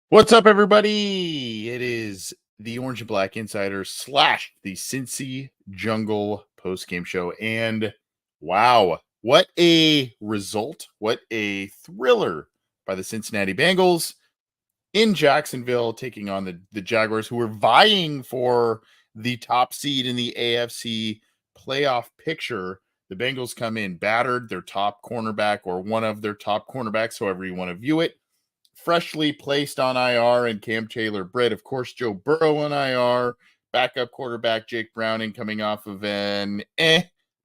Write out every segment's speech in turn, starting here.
What's up, everybody? It is the Orange and Black Insider / the Cincy Jungle postgame show. And wow, what a result. What a thriller by the Cincinnati Bengals in Jacksonville, taking on the Jaguars, who were vying for the top seed in the AFC playoff picture. The Bengals come in battered, their top cornerback, or one of their top cornerbacks, however you want to view it, freshly placed on IR, and Cam Taylor-Britt. Of course, Joe Burrow on IR, backup quarterback Jake Browning coming off of an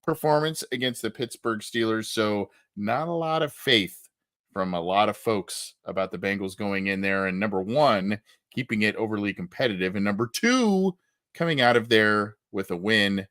performance against the Pittsburgh Steelers. So not a lot of faith from a lot of folks about the Bengals going in there. And number one, keeping it overly competitive. And number two, coming out of there with a win.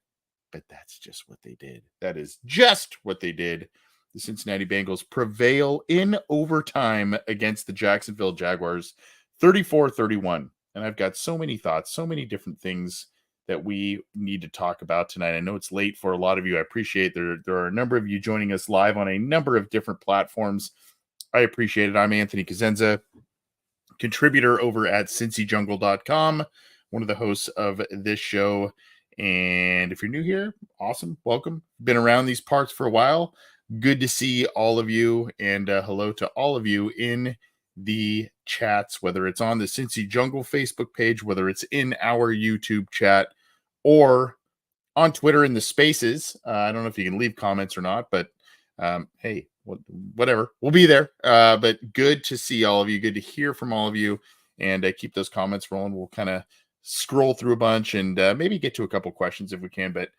But that's just what they did. That is just what they did. The Cincinnati Bengals prevail in overtime against the Jacksonville Jaguars, 34-31. And I've got so many thoughts, so many different things that we need to talk about tonight. I know it's late for a lot of you. I appreciate there are a number of you joining us live on a number of different platforms. I appreciate it. I'm Anthony Cosenza, contributor over at cincyjungle.com, one of the hosts of this show. And if you're new here, awesome. Welcome. Been around these parts for a while. Good to see all of you, and hello to all of you in the chats, whether it's on the Cincy Jungle Facebook page, whether it's in our YouTube chat, or on Twitter in the spaces. I don't know if you can leave comments or not, but hey, whatever. We'll be there. But good to see all of you. Good to hear from all of you, and keep those comments rolling. We'll kind of scroll through a bunch and maybe get to a couple questions if we can, but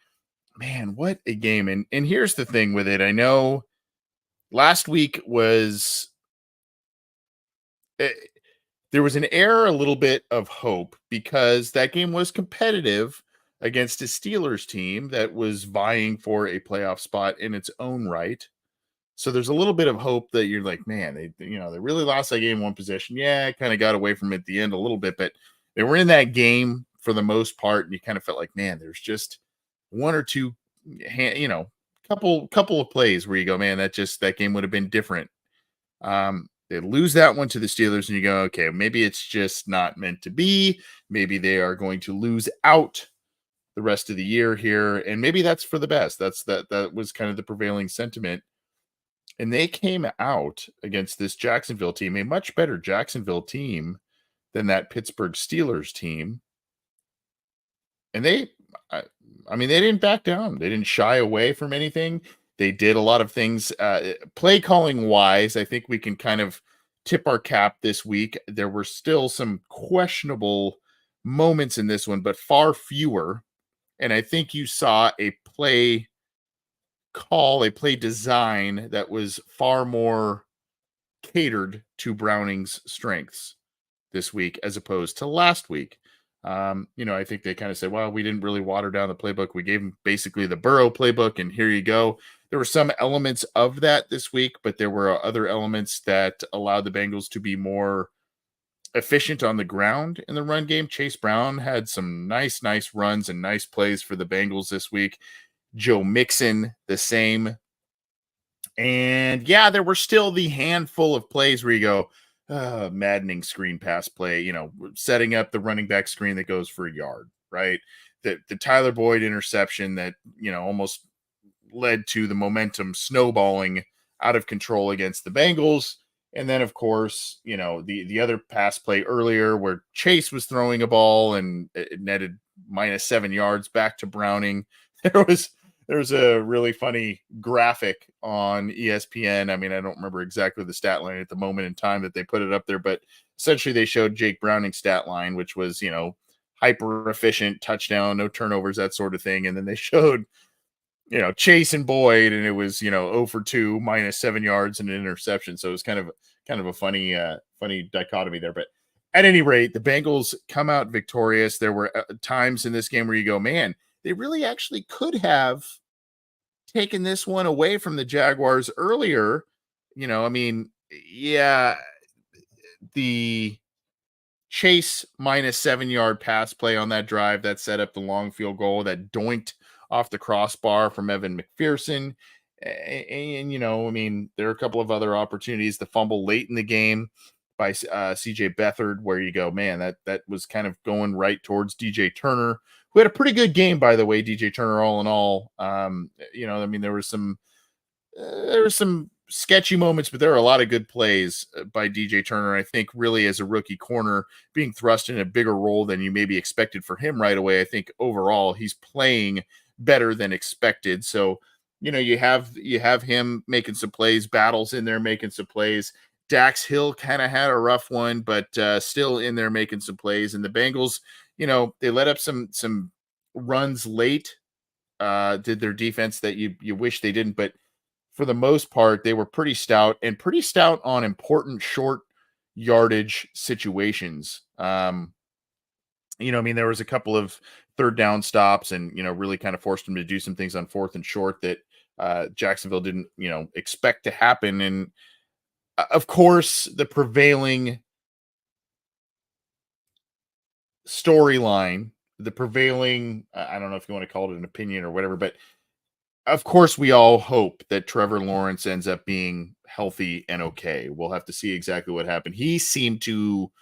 man, what a game. And here's the thing with it. I know last week was there was an air, a little bit of hope, because that game was competitive against a Steelers team that was vying for a playoff spot in its own right. So there's a little bit of hope that you're like, man, they really lost that game one possession. Yeah, kind of got away from it at the end a little bit, but they were in that game for the most part, and you kind of felt like, man, there's just one or two, couple of plays where you go, man, that game would have been different. They lose that one to the Steelers, and you go, okay, maybe it's just not meant to be. Maybe they are going to lose out the rest of the year here, and maybe that's for the best. That was kind of the prevailing sentiment. And they came out against this Jacksonville team, a much better Jacksonville team than that Pittsburgh Steelers team. And they didn't back down. They didn't shy away from anything. They did a lot of things play calling wise. I think we can kind of tip our cap this week. There were still some questionable moments in this one, but far fewer. And I think you saw a play design that was far more catered to Browning's strengths this week as opposed to last week. I think they kind of said, well, we didn't really water down the playbook. We gave them basically the Burrow playbook, and here you go. There were some elements of that this week, but there were other elements that allowed the Bengals to be more efficient on the ground in the run game. Chase Brown had some nice runs and nice plays for the Bengals this week. Joe Mixon, the same. And yeah, there were still the handful of plays where you go, maddening screen pass play, setting up the running back screen that goes for a yard, right? The Tyler Boyd interception that, almost led to the momentum snowballing out of control against the Bengals. And then, of course, the other pass play earlier where Chase was throwing a ball and it netted -7 yards back to Browning. there's a really funny graphic on ESPN. I mean, I don't remember exactly the stat line at the moment in time that they put it up there, but essentially they showed Jake Browning's stat line, which was, hyper efficient touchdown, no turnovers, that sort of thing. And then they showed, Chase and Boyd, and it was, 0 for 2, -7 yards and an interception. So it was kind of a funny dichotomy there. But at any rate, the Bengals come out victorious. There were times in this game where you go, man, they really actually could have taken this one away from the Jaguars earlier. I mean, yeah, the Chase -7 yard pass play on that drive that set up the long field goal that doinked off the crossbar from Evan McPherson. And, I mean, there are a couple of other opportunities. The fumble late in the game by CJ Beathard, where you go, man, that was kind of going right towards DJ Turner, who had a pretty good game, by the way. DJ Turner, all in all, I mean, there were some sketchy moments, but there are a lot of good plays by DJ Turner. I think really as a rookie corner being thrust in a bigger role than you maybe expected for him right away. I think overall he's playing better than expected. So, you have him making some plays, Battles in there making some plays. Dax Hill kind of had a rough one, but still in there making some plays. And the Bengals, they let up some runs late. Did their defense that you wish they didn't, but for the most part, they were pretty stout on important short yardage situations. I mean, there was a couple of third down stops and, really kind of forced them to do some things on fourth and short that Jacksonville didn't, expect to happen. And of course, the prevailing storyline, the prevailing, I don't know if you want to call it an opinion or whatever, but of course, we all hope that Trevor Lawrence ends up being healthy and okay. We'll have to see exactly what happened. He seemed to,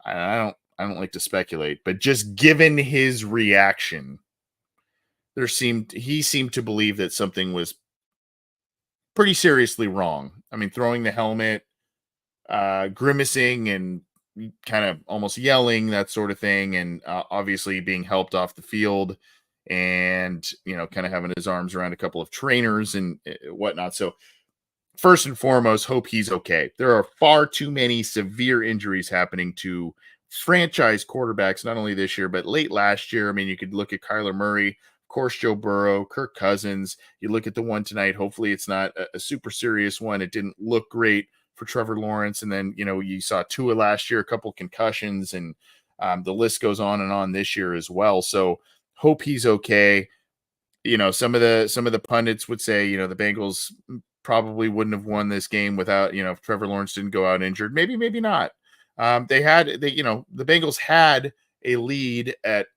I don't like to speculate, but just given his reaction, he seemed to believe that something was pretty seriously wrong. I mean, throwing the helmet, grimacing and kind of almost yelling, that sort of thing, and obviously being helped off the field and, kind of having his arms around a couple of trainers and whatnot. So first and foremost, hope he's okay. There are far too many severe injuries happening to franchise quarterbacks, not only this year, but late last year. I mean, you could look at Kyler Murray, of course, Joe Burrow, Kirk Cousins. You look at the one tonight. Hopefully it's not a super serious one. It didn't look great for Trevor Lawrence. And then, you saw Tua last year, a couple concussions, and the list goes on and on this year as well. So hope he's okay. Some of the pundits would say, the Bengals probably wouldn't have won this game without, if Trevor Lawrence didn't go out injured. Maybe not. The Bengals had a lead at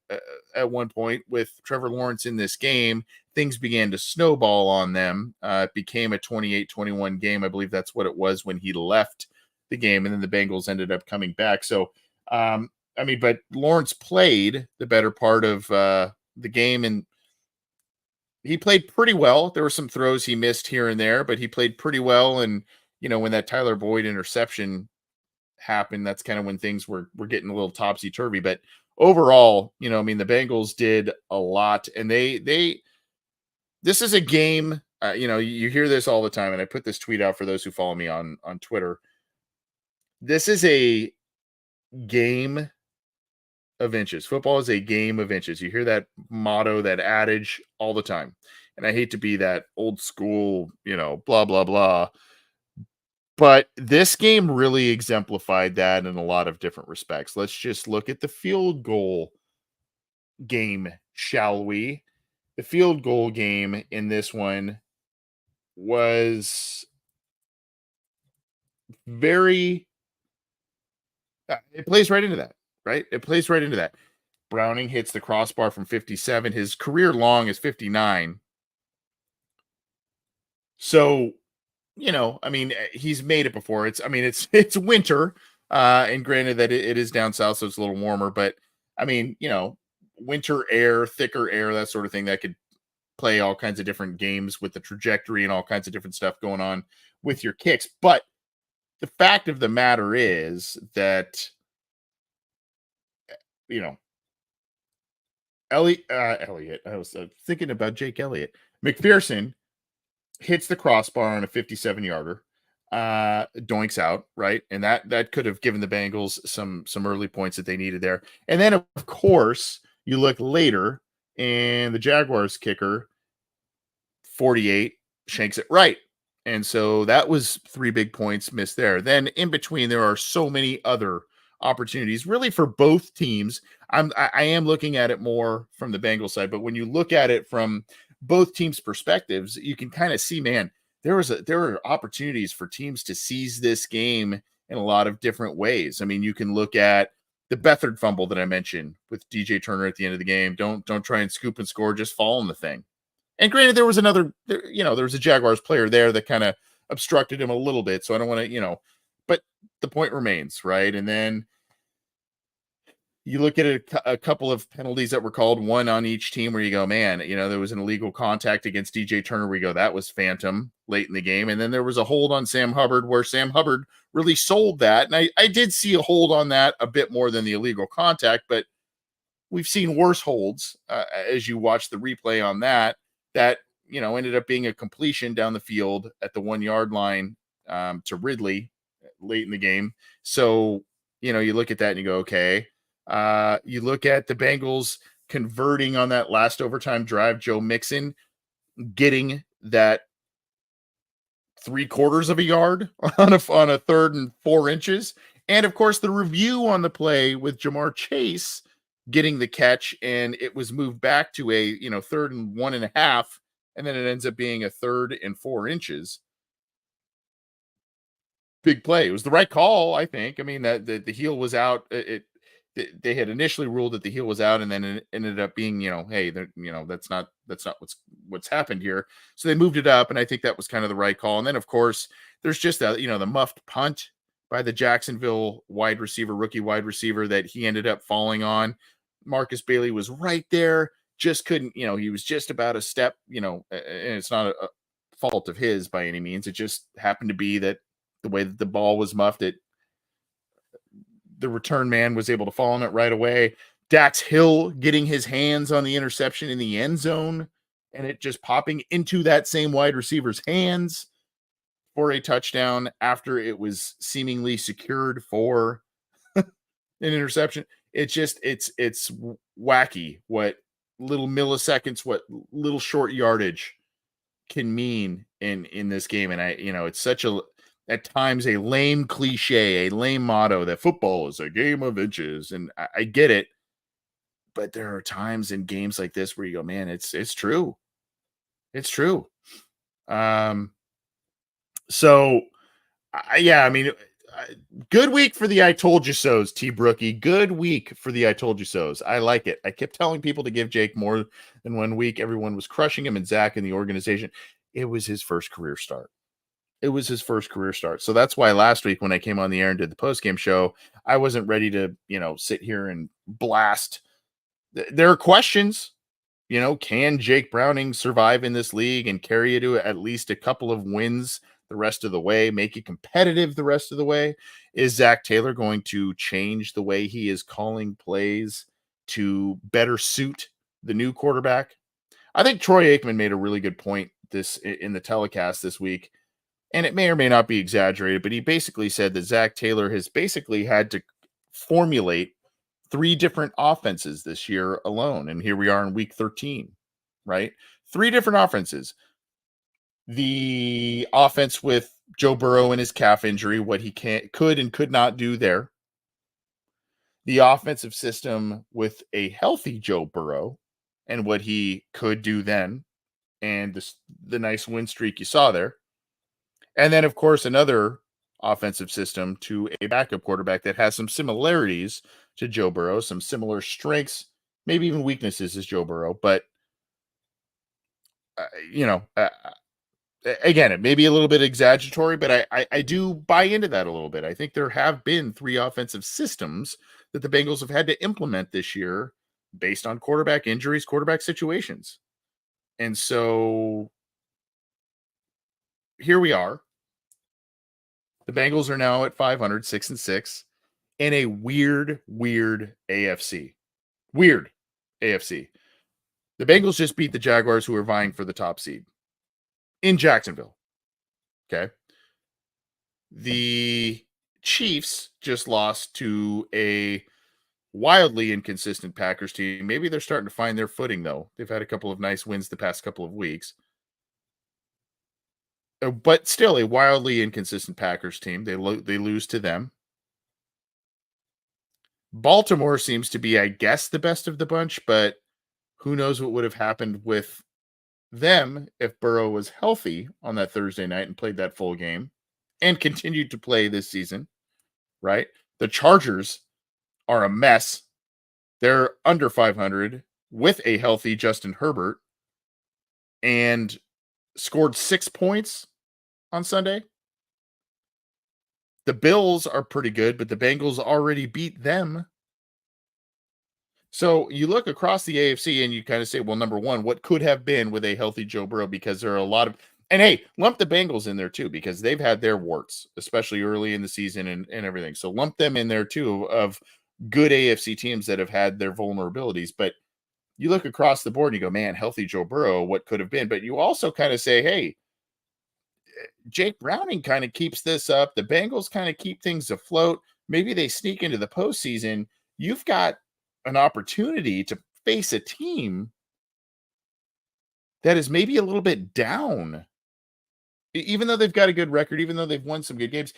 one point with Trevor Lawrence in this game. Things began to snowball on them. It became a 28-21 game. I believe that's what it was when he left the game, and then the Bengals ended up coming back. So, but Lawrence played the better part of the game, and he played pretty well. There were some throws he missed here and there, but he played pretty well. And, when that Tyler Boyd interception happened, that's kind of when things were getting a little topsy-turvy. But overall, the Bengals did a lot. And this is a game, you hear this all the time. And I put this tweet out for those who follow me on Twitter. This is a game of inches. Football is a game of inches. You hear that motto, that adage all the time. And I hate to be that old school, blah, blah, blah. But this game really exemplified that in a lot of different respects. Let's just look at the field goal game, shall we? The field goal game in this one was very, it plays right into that, right? It plays right into that. Browning hits the crossbar from 57. His career long is 59. So, he's made it before. It's winter. And granted that it is down south, so it's a little warmer, but winter air, thicker air, that sort of thing that could play all kinds of different games with the trajectory and all kinds of different stuff going on with your kicks. But the fact of the matter is that, Elliott. I was thinking about Jake Elliott. McPherson hits the crossbar on a 57-yarder. Doinks out, right? And that could have given the Bengals some early points that they needed there. And then of course, you look later and the Jaguars kicker 48 shanks it right. And so that was 3 big points missed there. Then in between, there are so many other opportunities really for both teams. I am looking at it more from the Bengals side, but when you look at it from both teams' perspectives, you can kind of see, man, there are opportunities for teams to seize this game in a lot of different ways. I mean, you can look at the Beathard fumble that I mentioned with DJ Turner at the end of the game. Don't try and scoop and score, just fall in the thing. And granted, there was there was a Jaguars player there that kind of obstructed him a little bit. So I don't want to, but the point remains, right? And then you look at a couple of penalties that were called, one on each team, where you go, man, there was an illegal contact against DJ Turner. We go, that was phantom late in the game. And then there was a hold on Sam Hubbard where Sam Hubbard really sold that. And I did see a hold on that a bit more than the illegal contact, but we've seen worse holds as you watch the replay on that ended up being a completion down the field at the 1 yard line to Ridley late in the game. So, you look at that and you go, okay. You look at the Bengals converting on that last overtime drive, Joe Mixon getting that 3/4 of a yard on a 3rd and 4 inches. And of course, the review on the play with Jamar Chase getting the catch, and it was moved back to a 3rd and 1.5, and then it ends up being a 3rd and 4 inches. Big play. It was the right call, I think. I mean, that the heel was out. They had initially ruled that the heel was out, and then it ended up being, hey, that's not what's happened here. So they moved it up, and I think that was kind of the right call. And then of course, there's just the muffed punt by the Jacksonville rookie wide receiver that he ended up falling on. Marcus Bailey was right there, just couldn't, he was just about a step, and it's not a fault of his by any means. It just happened to be that the way that the ball was muffed, the return man was able to fall on it right away. Dax Hill getting his hands on the interception in the end zone and it just popping into that same wide receiver's hands for a touchdown after it was seemingly secured for an interception. It's wacky what little milliseconds, what little short yardage can mean in this game. And it's such at times a lame cliche, a lame motto that football is a game of inches. And I get it, but there are times in games like this where you go, man, it's true. It's true. So I mean, good week for the I told you so's, T Brookie. Good week for the I told you so's. I like it. I kept telling people to give Jake more than 1 week. Everyone was crushing him, and Zach and the organization. It was his first career start. So that's why last week when I came on the air and did the postgame show, I wasn't ready to, sit here and blast. There are questions. Can Jake Browning survive in this league and carry you to at least a couple of wins the rest of the way, make it competitive the rest of the way? Is Zach Taylor going to change the way he is calling plays to better suit the new quarterback? I think Troy Aikman made a really good point in the telecast this week, and it may or may not be exaggerated, but he basically said that Zach Taylor has basically had to formulate 3 different offenses this year alone. And here we are in week 13, right? 3 different offenses. The offense with Joe Burrow and his calf injury, what he could and could not do there. The offensive system with a healthy Joe Burrow and what he could do then, and the nice win streak you saw there. And then, of course, another offensive system to a backup quarterback that has some similarities to Joe Burrow, some similar strengths, maybe even weaknesses as Joe Burrow. But, again, it may be a little bit exaggeratory, but I do buy into that a little bit. I think there have been 3 offensive systems that the Bengals have had to implement this year based on quarterback injuries, quarterback situations. And so here we are. The Bengals are now at 500, 6-6, in a weird AFC. Weird. AFC. The Bengals just beat the Jaguars, who are vying for the top seed in Jacksonville. Okay. The Chiefs just lost to a wildly inconsistent Packers team. Maybe they're starting to find their footing, though. They've had a couple of nice wins the past couple of weeks. But still, a wildly inconsistent Packers team. They lose to them. Baltimore seems to be, I guess, the best of the bunch, but who knows what would have happened with them if Burrow was healthy on that Thursday night and played that full game and continued to play this season, right? The Chargers are a mess. They're under 500 with a healthy Justin Herbert and scored 6 points on Sunday. The Bills are pretty good, but the Bengals already beat them. So you look across the AFC and you kind of say, well, number one, what could have been with a healthy Joe Burrow? Because there are a lot of, and hey, lump the Bengals in there too, because they've had their warts, especially early in the season and everything. So lump them in there too of good AFC teams that have had their vulnerabilities. But you look across the board and you go, man, healthy Joe Burrow, what could have been? But you also kind of say, hey, Jake Browning kind of keeps this up. The Bengals kind of keep things afloat. Maybe they sneak into the postseason. You've got an opportunity to face a team that is maybe a little bit down, even though they've got a good record, even though they've won some good games.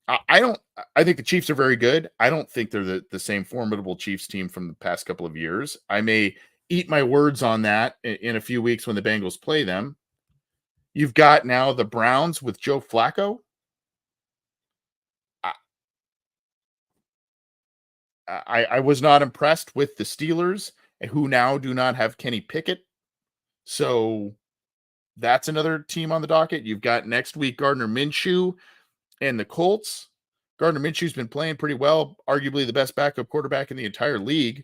I think the Chiefs are very good. I don't think they're the same formidable Chiefs team from the past couple of years. I may eat my words on that in a few weeks when the Bengals play them. You've got now the Browns with Joe Flacco. I was not impressed with the Steelers, who now do not have Kenny Pickett. So that's another team on the docket. You've got next week Gardner Minshew and the Colts. Gardner Minshew's been playing pretty well, arguably the best backup quarterback in the entire league.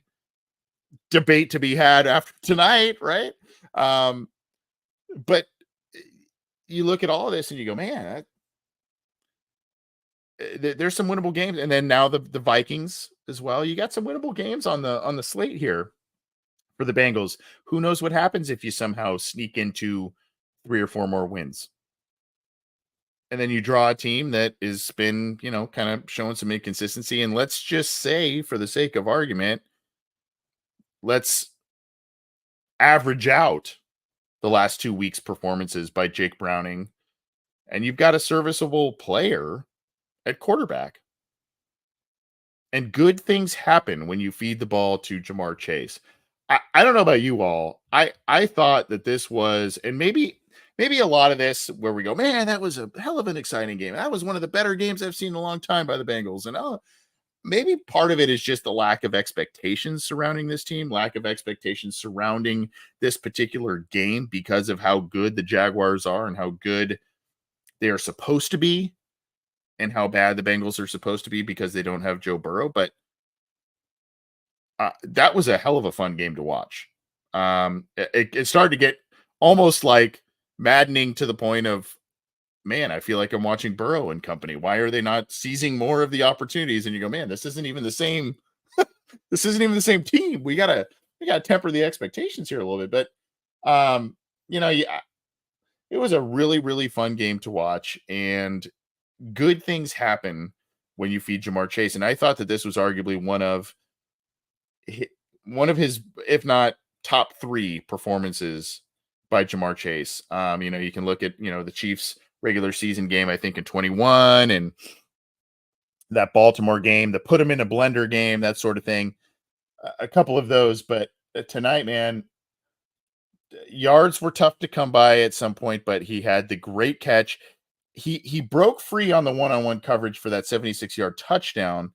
Debate to be had after tonight, right? But you look at all of this and you go, man, there's some winnable games. And then now the Vikings as well. You got some winnable games on the slate here for the Bengals. Who knows what happens if you somehow sneak into 3 or 4 more wins? And then you draw a team that has been, kind of showing some inconsistency. And let's just say, for the sake of argument, let's average out the last 2 weeks' performances by Jake Browning. And you've got a serviceable player at quarterback. And good things happen when you feed the ball to Jamar Chase. I don't know about you all. I thought that this was, and maybe a lot of this where we go, man, that was a hell of an exciting game. That was one of the better games I've seen in a long time by the Bengals. And maybe part of it is just the lack of expectations surrounding this team, lack of expectations surrounding this particular game because of how good the Jaguars are and how good they are supposed to be and how bad the Bengals are supposed to be because they don't have Joe Burrow. But that was a hell of a fun game to watch. It started to get almost like maddening to the point of, man, I feel like I'm watching Burrow and company. Why are they not seizing more of the opportunities? And you go, man, this isn't even the same. This isn't even the same team. We gotta temper the expectations here a little bit. But yeah, it was a really, really fun game to watch, and good things happen when you feed Jamar Chase. And I thought that this was arguably one of his, if not top 3 performances by Jamar Chase. You can look at, the Chiefs regular season game, I think in 21, and that Baltimore game, the put him in a blender game, that sort of thing. A couple of those, but tonight, man, yards were tough to come by at some point, but he had the great catch. He broke free on the one-on-one coverage for that 76-yard touchdown.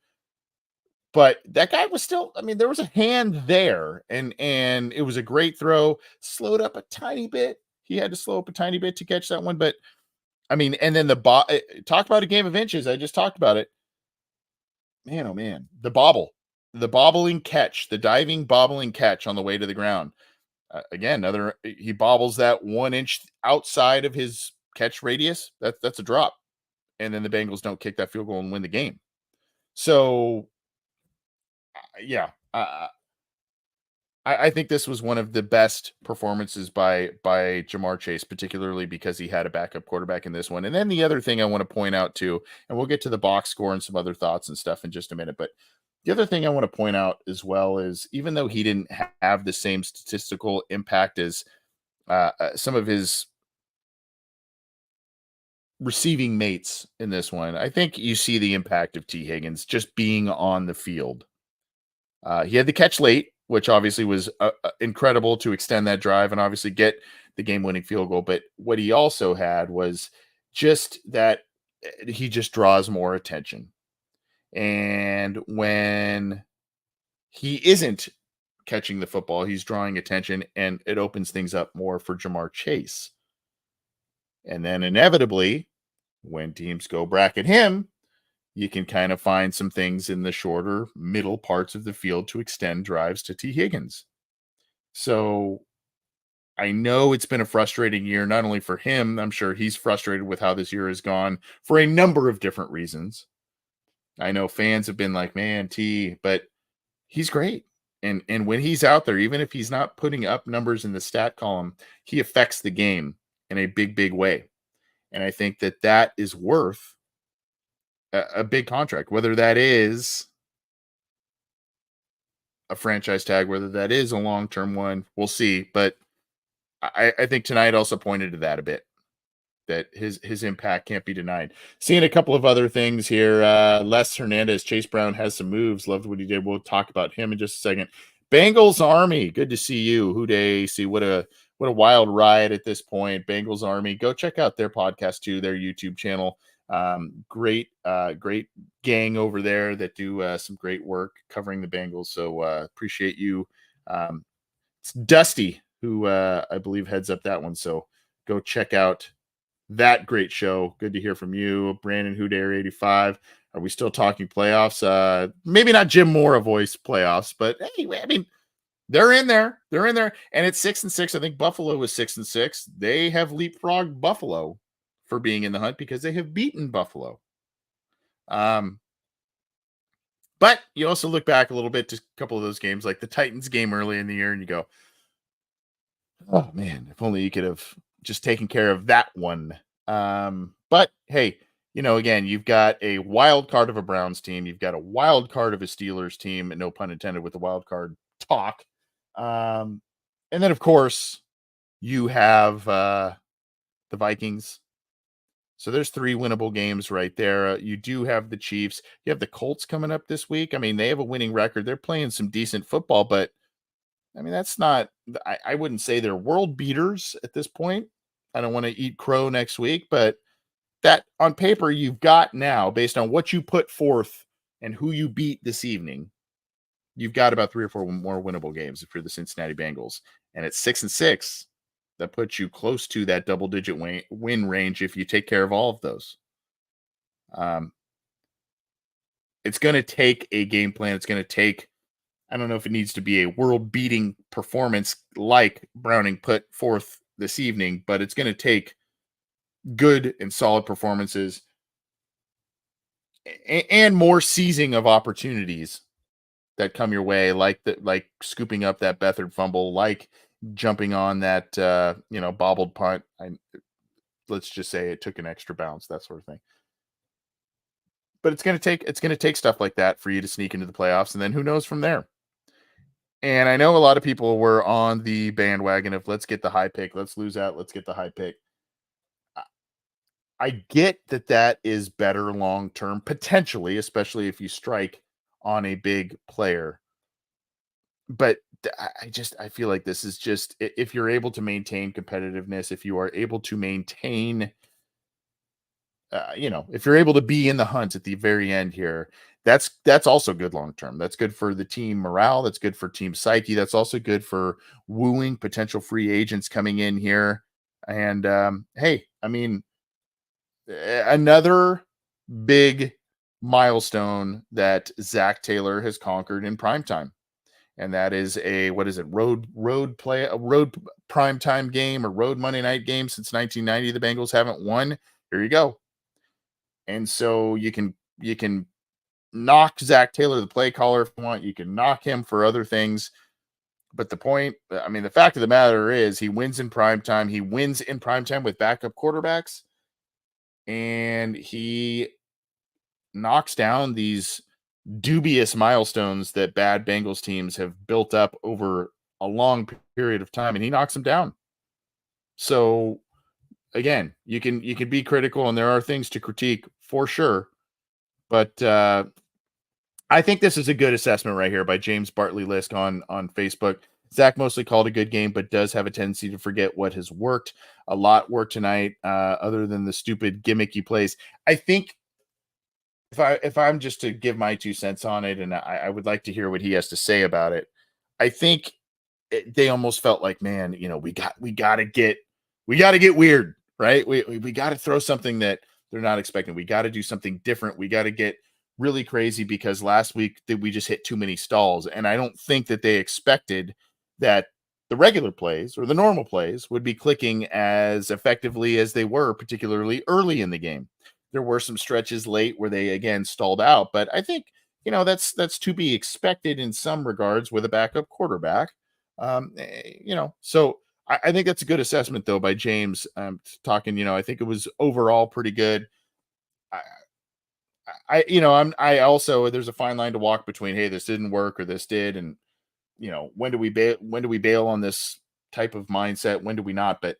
But that guy was still, there was a hand there, and it was a great throw. Slowed up a tiny bit. He had to slow up a tiny bit to catch that one. But and then talk about a game of inches. I just talked about it. Man, oh man, the bobbling catch, the diving bobbling catch on the way to the ground. Again, he bobbles that 1 inch outside of his catch radius. That's a drop, and then the Bengals don't kick that field goal and win the game. So. Yeah. I think this was one of the best performances by Jamar Chase, particularly because he had a backup quarterback in this one. And then the other thing I want to point out too, and we'll get to the box score and some other thoughts and stuff in just a minute, but the other thing I want to point out as well is even though he didn't have the same statistical impact as some of his receiving mates in this one, I think you see the impact of T. Higgins just being on the field. He had the catch late, which obviously was incredible to extend that drive and obviously get the game-winning field goal. But what he also had was just that he just draws more attention. And when he isn't catching the football, he's drawing attention, and it opens things up more for Jamar Chase. And then inevitably, when teams go bracket him, you can kind of find some things in the shorter middle parts of the field to extend drives to T. Higgins. So I know it's been a frustrating year, not only for him, I'm sure he's frustrated with how this year has gone for a number of different reasons. I know fans have been like, man, T, but he's great. And when he's out there, even if he's not putting up numbers in the stat column, he affects the game in a big, big way. And I think that that is worth a big contract, whether that is a franchise tag, whether that is a long-term one, we'll see. But I think tonight also pointed to that a bit, that his impact can't be denied. Seeing a couple of other things here. Les Hernandez, Chase Brown has some moves. Loved what he did. We'll talk about him in just a second. Bengals Army, good to see you. Who day? See what a wild ride at this point. Bengals Army, go check out their podcast too, their YouTube channel. Great gang over there that do some great work covering the Bengals. So appreciate you. It's Dusty who I believe heads up that one. So go check out that great show. Good to hear from you, Brandon Hoodair 85. Are we still talking playoffs? Maybe not Jim Mora voice playoffs, but anyway, I mean, they're in there. They're in there, and it's 6-6. I think Buffalo was 6-6. They have leapfrogged Buffalo for being in the hunt because they have beaten Buffalo. But you also look back a little bit to a couple of those games, like the Titans game early in the year, and you go, oh man, if only you could have just taken care of that one. But hey, again, you've got a wild card of a Browns team, you've got a wild card of a Steelers team, and no pun intended with the wild card talk. And then of course you have the Vikings. So there's 3 winnable games right there. You do have the Chiefs. You have the Colts coming up this week. I mean, they have a winning record. They're playing some decent football, but I mean, that's not, I wouldn't say they're world beaters at this point. I don't want to eat crow next week, but that on paper you've got now, based on what you put forth and who you beat this evening, you've got about 3 or 4 more winnable games if you're the Cincinnati Bengals. And at 6-6, that puts you close to that double-digit win range if you take care of all of those. It's going to take a game plan. It's going to take, I don't know if it needs to be a world-beating performance like Browning put forth this evening, but it's going to take good and solid performances and more seizing of opportunities that come your way, like scooping up that Beathard fumble, like jumping on that bobbled punt. Let's just say it took an extra bounce, that sort of thing. But it's going to take stuff like that for you to sneak into the playoffs, and then who knows from there. And I know a lot of people were on the bandwagon of let's get the high pick, let's lose out, let's get the high pick. I get that is better long term, potentially, especially if you strike on a big player. But I feel like this is just, if you're able to maintain competitiveness, if you are able to maintain, if you're able to be in the hunt at the very end here, that's also good long term. That's good for the team morale. That's good for team psyche. That's also good for wooing potential free agents coming in here. And hey, I mean, another big milestone that Zach Taylor has conquered in primetime. And that is a road primetime game, or road Monday night game since 1990. The Bengals haven't won. Here you go. And so you can knock Zach Taylor, the play caller, if you want. You can knock him for other things, But the fact of the matter is he wins in prime time. He wins in prime time with backup quarterbacks, and he knocks down these dubious milestones that bad Bengals teams have built up over a long period of time, and he knocks them down. So again, you can be critical, and there are things to critique for sure. But I think this is a good assessment right here by James Bartley Lisk on Facebook. Zach mostly called a good game, but does have a tendency to forget what has worked. A lot worked tonight, other than the stupid gimmicky plays. I think if I'm just to give my 2 cents on it, and I would like to hear what he has to say about it. I think they almost felt like, man, we got to get weird, right? We got to throw something that they're not expecting. We got to do something different. We got to get really crazy because last week we just hit too many stalls, and I don't think that they expected that the regular plays or the normal plays would be clicking as effectively as they were, particularly early in the game. There were some stretches late where they again stalled out, but I think that's to be expected in some regards with a backup quarterback. So I think that's a good assessment though by James. Talking, I think it was overall pretty good. I, I also there's a fine line to walk between, hey, this didn't work or this did, and when do we bail on this type of mindset? When do we not? But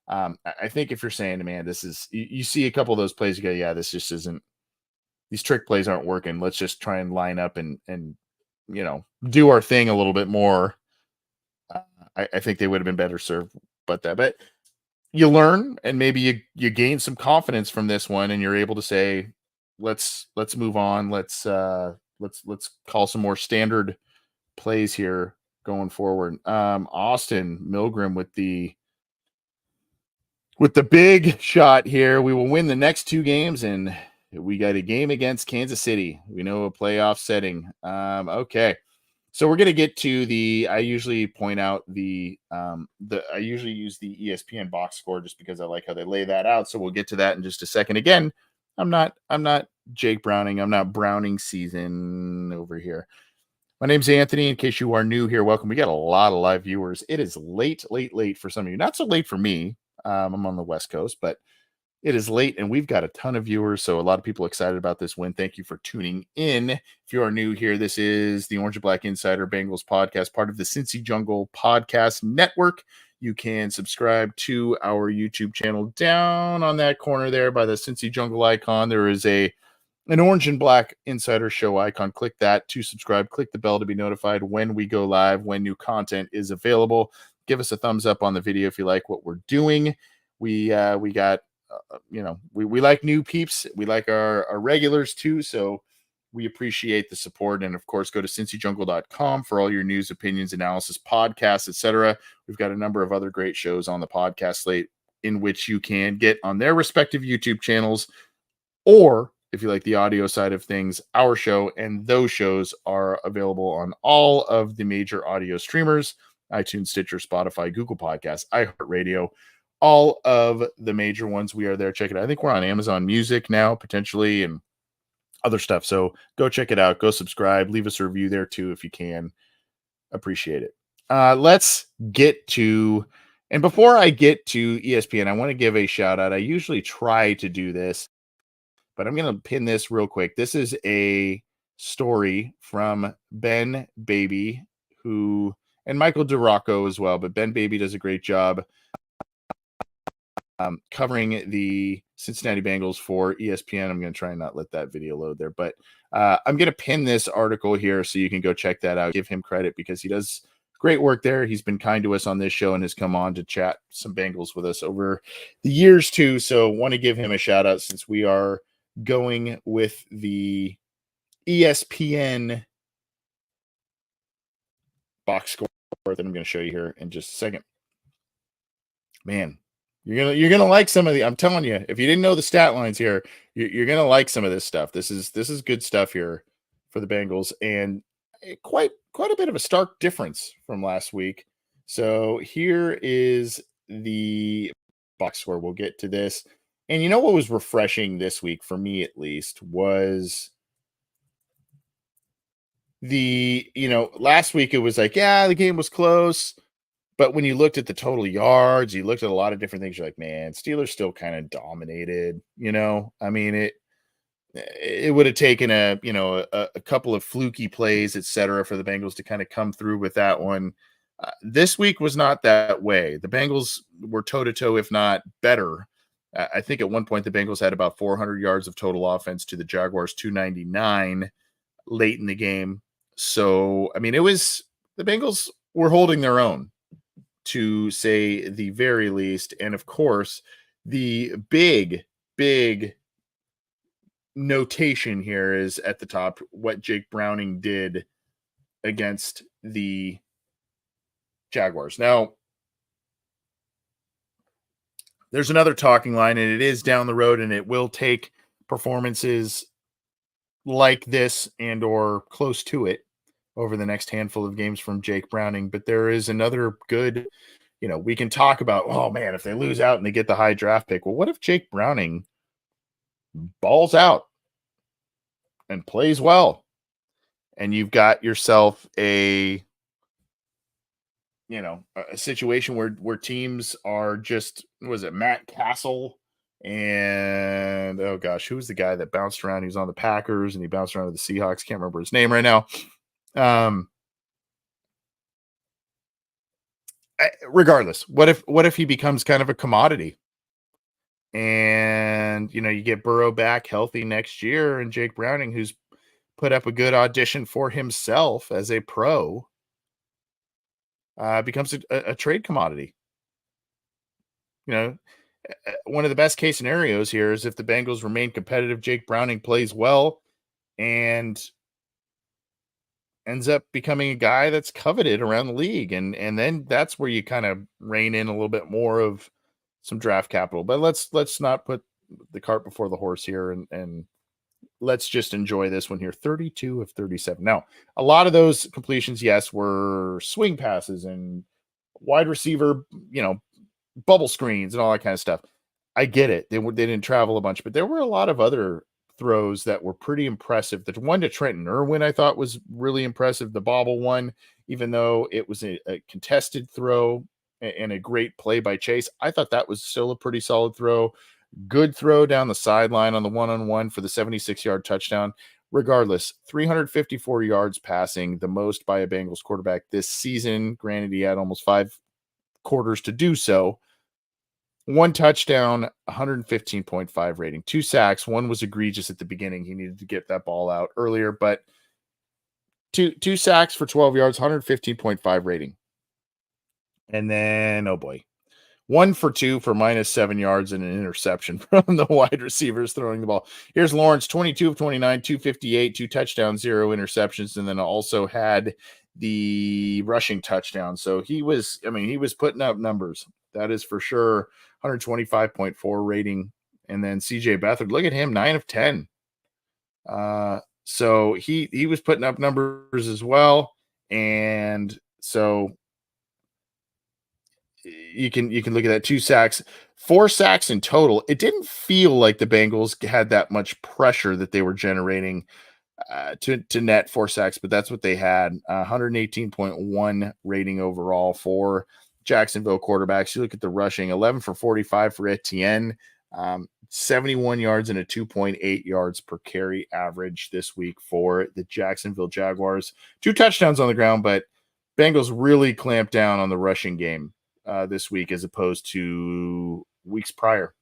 I think if you're saying, man, this is you see a couple of those plays, you go, yeah, this just isn't. These trick plays aren't working. Let's just try and line up and do our thing a little bit more. I think they would have been better served, but you learn and maybe you gain some confidence from this one, and you're able to say, let's move on. Let's call some more standard plays here going forward. Austin Milgram with the big shot here. We will win the next 2 games, and we got a game against Kansas City. We know a playoff setting. Okay. So we're going to get to I usually point out I usually use the ESPN box score just because I like how they lay that out. So we'll get to that in just a second. Again, I'm not Jake Browning. I'm not Browning season over here. My name's Anthony. In case you are new here, welcome. We got a lot of live viewers. It is late for some of you. Not so late for me. I'm on the West Coast, but it is late, and we've got a ton of viewers, so a lot of people excited about this win. Thank you for tuning in. If you are new here, this is the Orange and Black Insider Bengals podcast, part of the Cincy Jungle Podcast Network. You can subscribe to our YouTube channel. Down on that corner there by the Cincy Jungle icon, there is an Orange and Black Insider Show icon. Click that to subscribe. Click the bell to be notified when we go live, when new content is available. Give us a thumbs up on the video if you like what we're doing. We got we like new peeps. We like our regulars too. So we appreciate the support. And of course, go to cincyjungle.com for all your news, opinions, analysis, podcasts, etc. We've got a number of other great shows on the podcast slate in which you can get on their respective YouTube channels. Or if you like the audio side of things, our show and those shows are available on all of the major audio streamers: iTunes, Stitcher, Spotify, Google Podcasts, iHeartRadio. All of the major ones, we are there. Check it out. I think we're on Amazon Music now, potentially, and other stuff. So go check it out. Go subscribe. Leave us a review there too if you can. Appreciate it. Let's get to, and before I get to ESPN, I want to give a shout out. I usually try to do this, but I'm going to pin this real quick. This is a story from Ben Baby, and Michael DeRocco as well, but Ben Baby does a great job covering the Cincinnati Bengals for ESPN. I'm going to try and not let that video load there, but I'm going to pin this article here so you can go check that out. Give him credit because he does great work there. He's been kind to us on this show and has come on to chat some Bengals with us over the years too. So want to give him a shout out since we are going with the ESPN box score that I'm going to show you here in just a second. Man, you're gonna like some of the. I'm telling you, if you didn't know the stat lines here, you're gonna like some of this stuff. This is good stuff here for the Bengals, and quite a bit of a stark difference from last week. So here is the box score. We'll get to this, and you know what was refreshing this week for me, at least, was last week it was like, yeah, the game was close. But when you looked at the total yards, you looked at a lot of different things. You're like, man, Steelers still kind of dominated. I mean, it would have taken a couple of fluky plays, et cetera, for the Bengals to kind of come through with that one. This week was not that way. The Bengals were toe to toe, if not better. I think at one point the Bengals had about 400 yards of total offense to the Jaguars 299 late in the game. So I mean, the Bengals were holding their own, to say the very least. And of course, the big notation here is at the top what Jake Browning did against the Jaguars. Now, there's another talking line, and it is down the road, and it will take performances like this and or close to it over the next handful of games from Jake Browning. But there is another good, we can talk about, oh man, if they lose out and they get the high draft pick, well, what if Jake Browning balls out and plays well, and you've got yourself a situation where teams are just, was it Matt Castle and, oh gosh, who was the guy that bounced around? He was on the Packers and he bounced around to the Seahawks. Can't remember his name right now. Regardless, what if he becomes kind of a commodity, and you get Burrow back healthy next year, and Jake Browning, who's put up a good audition for himself as a pro, becomes a trade commodity. One of the best case scenarios here is if the Bengals remain competitive, Jake Browning plays well and ends up becoming a guy that's coveted around the league. And then that's where you kind of rein in a little bit more of some draft capital. But let's not put the cart before the horse here, and let's just enjoy this one here. 32 of 37. Now, a lot of those completions, yes, were swing passes and wide receiver, bubble screens and all that kind of stuff. I get it. They didn't travel a bunch, but there were a lot of other throws that were pretty impressive. The one to Trenton Irwin, I thought, was really impressive. The bobble one, even though it was a contested throw and a great play by Chase, I thought that was still a pretty solid throw. Good throw down the sideline on the one-on-one for the 76-yard touchdown. Regardless, 354 yards passing, the most by a Bengals quarterback this season. Granted, he had almost 5 quarters to do so. 1 touchdown, 115.5 rating, 2 sacks. One was egregious at the beginning. He needed to get that ball out earlier, but two sacks for 12 yards, 115.5 rating. And then, oh boy, 1 for 2 for -7 yards and an interception from the wide receivers throwing the ball. Here's Lawrence, 22 of 29, 258, 2 touchdowns, 0 interceptions, and then also had the rushing touchdown. So he was putting up numbers. That is for sure. 125.4 rating. And then CJ Beathard, look at him, 9 of 10. So he was putting up numbers as well. And so you can look at that. 2 sacks, 4 sacks in total. It didn't feel like the Bengals had that much pressure that they were generating to net 4 sacks, but that's what they had. 118.1 rating overall for Jacksonville quarterbacks. You look at the rushing, 11 for 45 for Etienne, 71 yards and a 2.8 yards per carry average this week for the Jacksonville Jaguars. 2 touchdowns on the ground, but Bengals really clamped down on the rushing game this week as opposed to weeks prior.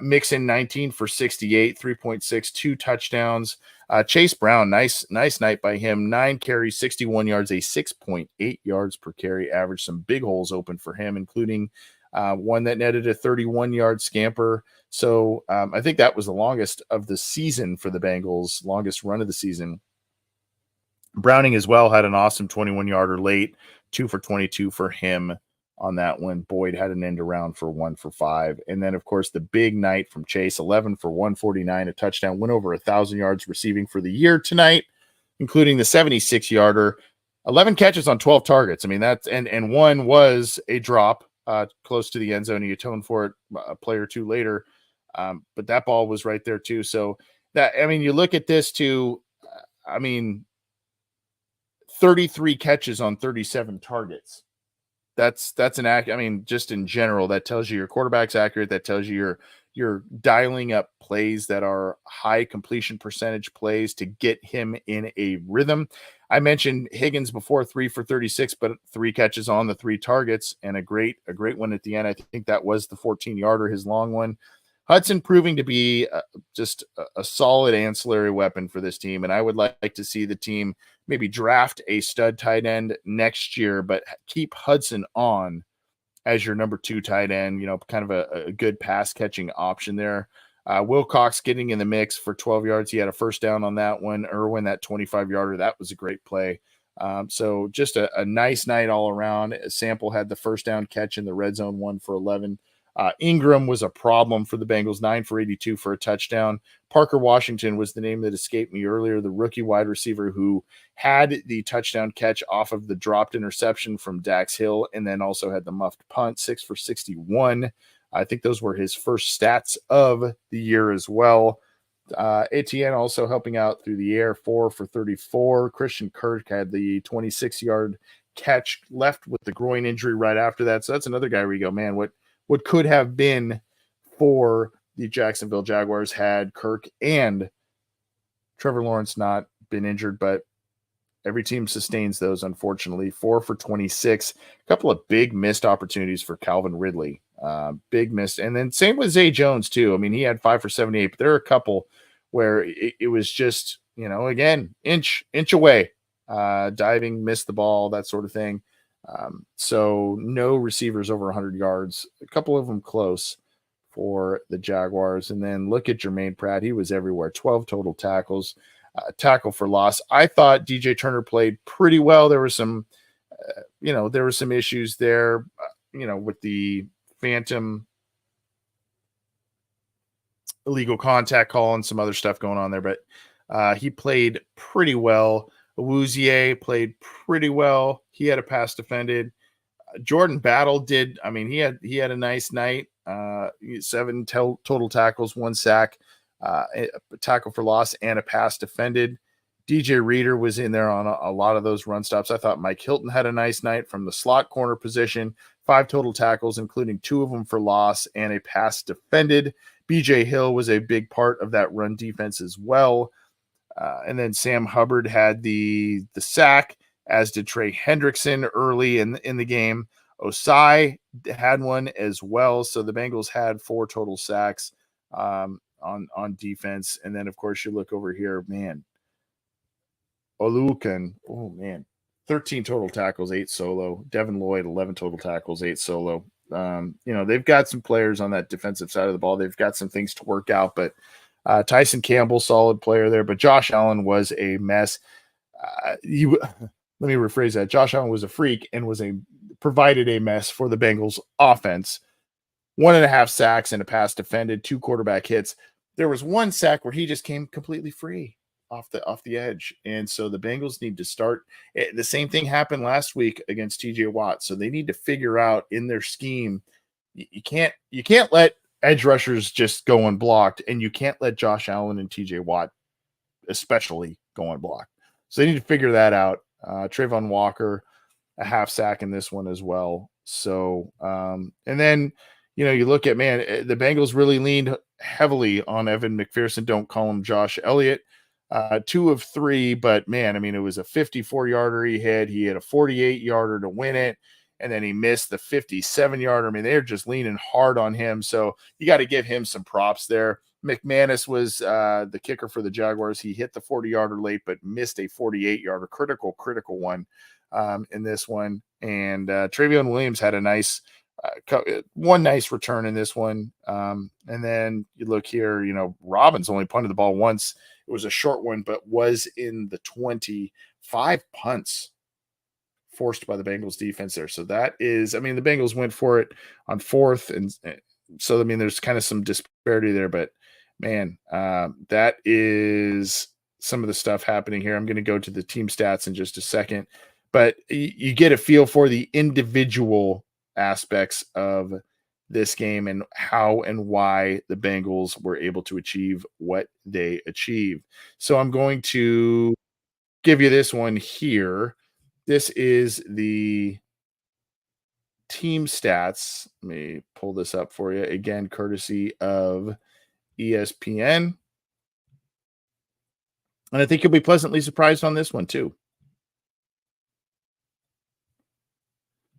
Mixon 19 for 68, 3.6, 2 touchdowns. Chase Brown, nice night by him. 9 carries, 61 yards, a 6.8 yards per carry average. Some big holes open for him, including one that netted a 31-yard scamper. So I think that was the longest of the season for the Bengals, longest run of the season. Browning as well had an awesome 21-yarder late, 2 for 22 for him on that one. Boyd had an end around for 1 for 5. And then, of course, the big night from Chase, 11 for 149, a touchdown, went over 1,000 yards receiving for the year tonight, including the 76-yarder, 11 catches on 12 targets. I mean, that's, and one was a drop close to the end zone. He atoned for it a play or two later. But that ball was right there too. So that, I mean, you look at this too, I mean, 33 catches on 37 targets. That's an act. I mean, just in general, that tells you your quarterback's accurate. That tells you you're dialing up plays that are high completion percentage plays to get him in a rhythm. I mentioned Higgins before, 3 for 36, but 3 catches on the 3 targets, and a great one at the end. I think that was the 14-yarder, his long one. Hudson proving to be just a solid ancillary weapon for this team, and I would like to see the team maybe draft a stud tight end next year, but keep Hudson on as your number 2 tight end, kind of a good pass catching option there. Wilcox getting in the mix for 12 yards. He had a first down on that one. Irwin, that 25-yarder, that was a great play. So just a nice night all around. Sample had the first down catch in the red zone, 1 for 11. Ingram was a problem for the Bengals, 9 for 82 for a touchdown. Parker Washington was the name that escaped me earlier, the rookie wide receiver who had the touchdown catch off of the dropped interception from Dax Hill, and then also had the muffed punt, 6 for 61. I think those were his first stats of the year as well. Etienne also helping out through the air, 4 for 34. Christian Kirk had the 26-yard catch, left with the groin injury right after that. So that's another guy where you go, man, what could have been for the Jacksonville Jaguars had Kirk and Trevor Lawrence not been injured, but every team sustains those, unfortunately. 4 for 26. A couple of big missed opportunities for Calvin Ridley. Big missed. And then same with Zay Jones, too. I mean, he had 5 for 78, but there are a couple where it was just, again, inch away. Diving, missed the ball, that sort of thing. So no receivers over 100 yards, a couple of them close for the Jaguars. And then look at Jermaine Pratt. He was everywhere, 12 total tackles, tackle for loss. I thought DJ Turner played pretty well. There were some, there were some issues there, with the phantom illegal contact call and some other stuff going on there, but he played pretty well. Awuzie played pretty well. He had a pass defended. Jordan Battle did. I mean, he had a nice night. 7 total tackles, 1 sack, a tackle for loss, and a pass defended. DJ Reader was in there on a lot of those run stops. I thought Mike Hilton had a nice night from the slot corner position. 5 total tackles, including 2 of them for loss and a pass defended. BJ Hill was a big part of that run defense as well. And then Sam Hubbard had the sack, as did Trey Hendrickson early in the game. Osai had one as well. So the Bengals had 4 total sacks on defense. And then, of course, you look over here, man. Olukan, 13 total tackles, 8 solo. Devin Lloyd, 11 total tackles, 8 solo. They've got some players on that defensive side of the ball. They've got some things to work out, but Tyson Campbell, solid player there, but Josh Allen was a mess. Let me rephrase that. Josh Allen was a freak and provided a mess for the Bengals offense. 1.5 sacks and a pass defended, 2 quarterback hits. There was 1 sack where he just came completely free off the edge. And so the Bengals need to start. The same thing happened last week against TJ Watt. So they need to figure out in their scheme. You can't let edge rushers just go unblocked, and you can't let Josh Allen and TJ Watt especially go unblocked. So they need to figure that out. Trayvon Walker, a 1/2 sack in this one as well. So, and then, you look at, the Bengals really leaned heavily on Evan McPherson. Don't call him Josh Elliott. 2 of 3, but it was a 54-yarder he hit. He had a 48-yarder to win it. And then he missed the 57-yarder. They're just leaning hard on him. So you got to give him some props there. McManus was the kicker for the Jaguars. He hit the 40-yarder late, but missed a 48-yarder, critical one in this one. And Travion Williams had a one nice return in this one. And then you look here, Robbins only punted the ball once. It was a short one, but was in the 25 punts forced by the Bengals defense there. So that is, the Bengals went for it on 4th. And so, there's kind of some disparity there, but that is some of the stuff happening here. I'm going to go to the team stats in just a second, but you get a feel for the individual aspects of this game and how and why the Bengals were able to achieve what they achieved. So I'm going to give you this one here. This is the team stats. Let me pull this up for you again, courtesy of ESPN. And I think you'll be pleasantly surprised on this one, too.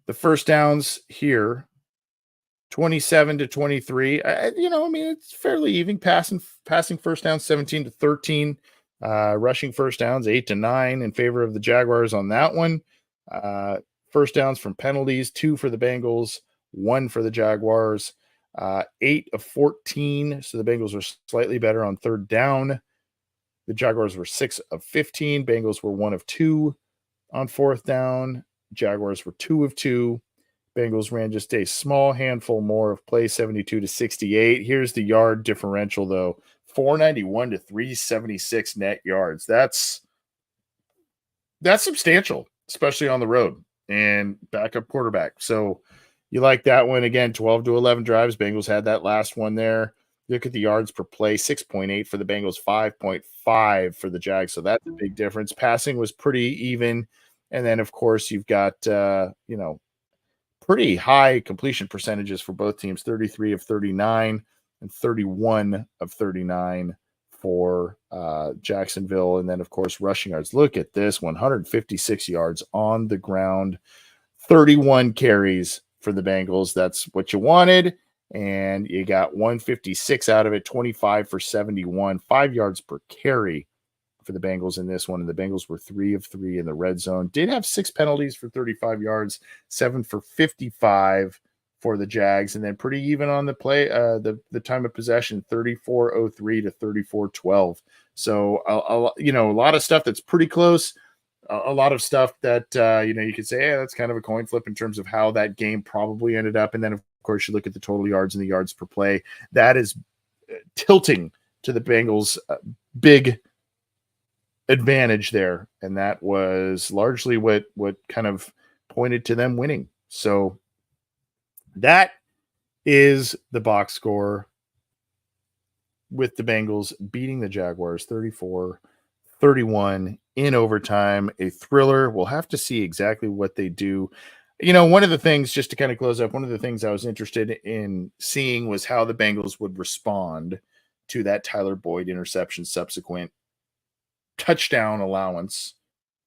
The first downs here 27 to 23. It's fairly even passing first down 17 to 13. Rushing first downs 8 to 9 in favor of the Jaguars on that one. First downs from penalties, 2 for the Bengals, 1 for the Jaguars. 8 of 14. So the Bengals were slightly better on third down. The Jaguars were 6 of 15. Bengals were 1 of 2 on fourth down. Jaguars were 2 of 2. Bengals ran just a small handful more of plays, 72 to 68. Here's the yard differential, though. 491 to 376 net yards. That's substantial, especially on the road and backup quarterback. So you like that one. Again, 12 to 11 drives. Bengals had that last one there. Look at the yards per play, 6.8 for the Bengals, 5.5 for the Jags. So that's a big difference. Passing was pretty even. And then, of course, you've got, pretty high completion percentages for both teams, 33 of 39 and 31 of 39 for Jacksonville. And then, of course, rushing yards. Look at this, 156 yards on the ground, 31 carries for the Bengals. That's what you wanted. And you got 156 out of it, 25 for 71, 5 yards per carry for the Bengals in this one. And the Bengals were 3 of 3 in the red zone. Did have 6 penalties for 35 yards, 7 for 55 for the Jags, and then pretty even on the play, the time of possession, 34:03 to 34:12. So a lot of stuff that's pretty close. A lot of stuff that you could say, that's kind of a coin flip in terms of how that game probably ended up. And then, of course, you look at the total yards and the yards per play. That is tilting to the Bengals' big advantage there, and that was largely what kind of pointed to them winning. So that is the box score, with the Bengals beating the Jaguars 34-31 in overtime. A thriller. We'll have to see exactly what they do. One of the things, just to kind of close up, one of the things I was interested in seeing was how the Bengals would respond to that Tyler Boyd interception subsequent touchdown allowance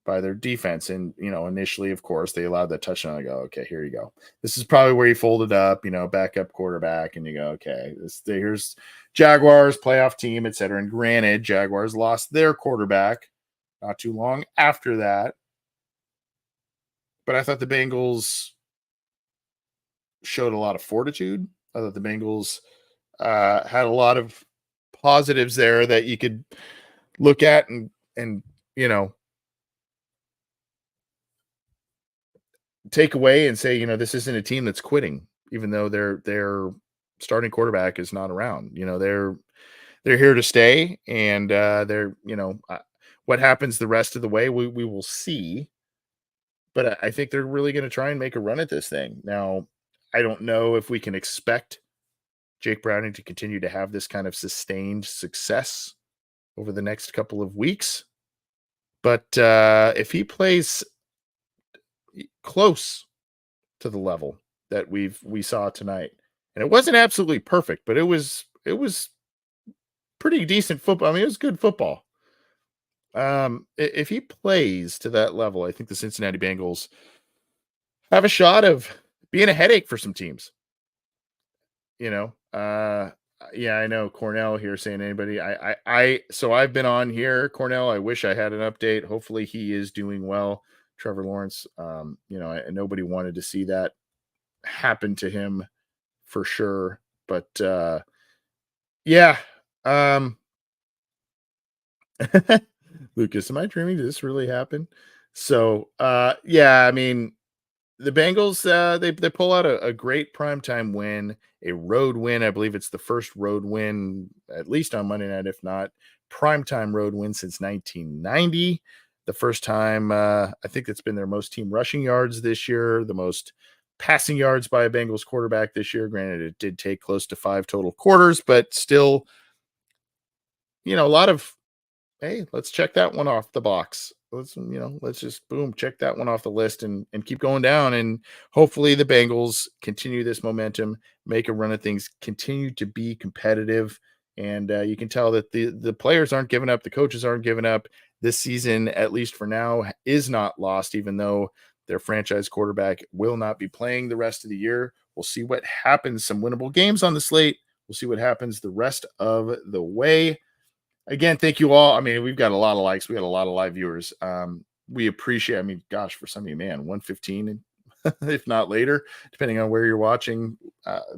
by their defense. And, initially, of course, they allowed that touchdown. I go, okay, here you go. This is probably where you folded up, backup quarterback. And you go, okay, here's Jaguars, playoff team, et cetera. And granted, Jaguars lost their quarterback not too long after that. But I thought the Bengals showed a lot of fortitude. I thought the Bengals had a lot of positives there that you could look at and take away and say, this isn't a team that's quitting, even though their starting quarterback is not around. They're here to stay, and what happens the rest of the way, we will see. But I think they're really going to try and make a run at this thing. Now, I don't know if we can expect Jake Browning to continue to have this kind of sustained success over the next couple of weeks. But if he plays close to the level that we saw tonight, and it wasn't absolutely perfect, but it was pretty decent football. I mean, it was good football. If he plays to that level, I think the Cincinnati Bengals have a shot of being a headache for some teams. Yeah, I know Cornell here saying anybody. So I've been on here, Cornell. I wish I had an update. Hopefully he is doing well. Trevor Lawrence, nobody wanted to see that happen to him for sure. But yeah. Lucas, am I dreaming? Did this really happen? So yeah, I mean, the Bengals, they pull out a great primetime win, a road win. I believe it's the first road win, at least on Monday night, if not primetime road win since 1990. The first time, I think it's been their most team rushing yards this year, the most passing yards by a Bengals quarterback this year. Granted, it did take close to 5 total quarters, but still, a lot of, hey, let's check that one off the box. let's just boom, check that one off the list and keep going down. And hopefully the Bengals continue this momentum, make a run of things, continue to be competitive. And you can tell that the players aren't giving up, the coaches aren't giving up. This season, at least for now, is not lost, even though their franchise quarterback will not be playing the rest of the year. We'll see what happens. Some winnable games on the slate. We'll see what happens the rest of the way. Again, thank you all. I mean, we've got a lot of likes. We got a lot of live viewers. We appreciate, I mean, gosh, for some of you, man, 115, if not later, depending on where you're watching.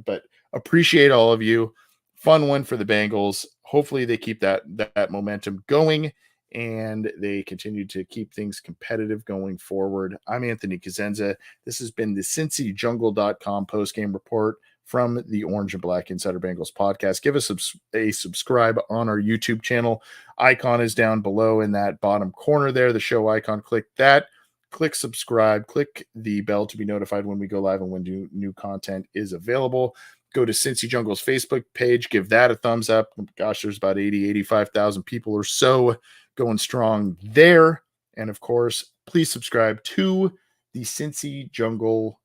But appreciate all of you. Fun one for the Bengals. Hopefully they keep that momentum going and they continue to keep things competitive going forward. I'm Anthony Cosenza. This has been the CincyJungle.com postgame report from the Orange and Black Insider Bengals podcast. Give us a subscribe on our YouTube channel. Icon is down below in that bottom corner there, the show icon. Click that. Click subscribe. Click the bell to be notified when we go live and when new content is available. Go to Cincy Jungle's Facebook page. Give that a thumbs up. Gosh, there's about 85,000 people or so going strong there. And of course, please subscribe to the Cincy Jungle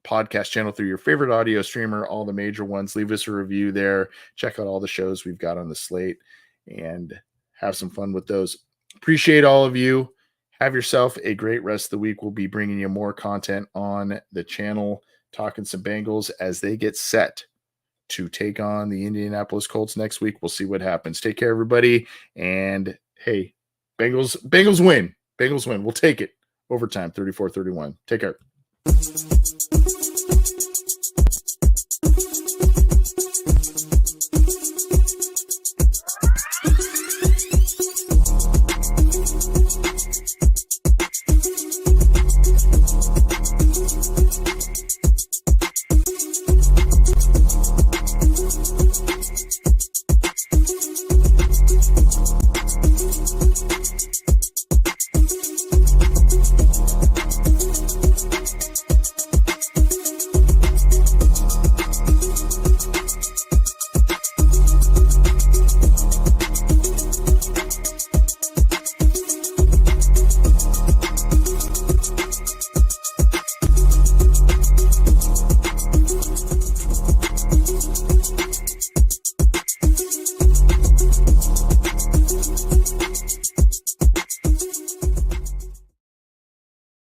podcast channel through your favorite audio streamer, all the major ones. Leave us a review there. Check out all the shows we've got on the slate and have some fun with those. Appreciate all of you. Have yourself a great rest of the week. We'll be bringing you more content on the channel, talking some Bengals as they get set to take on the Indianapolis Colts next week. We'll see what happens. Take care, everybody. And hey, Bengals win. Bengals win. We'll take it. Overtime, 34-31. Take care.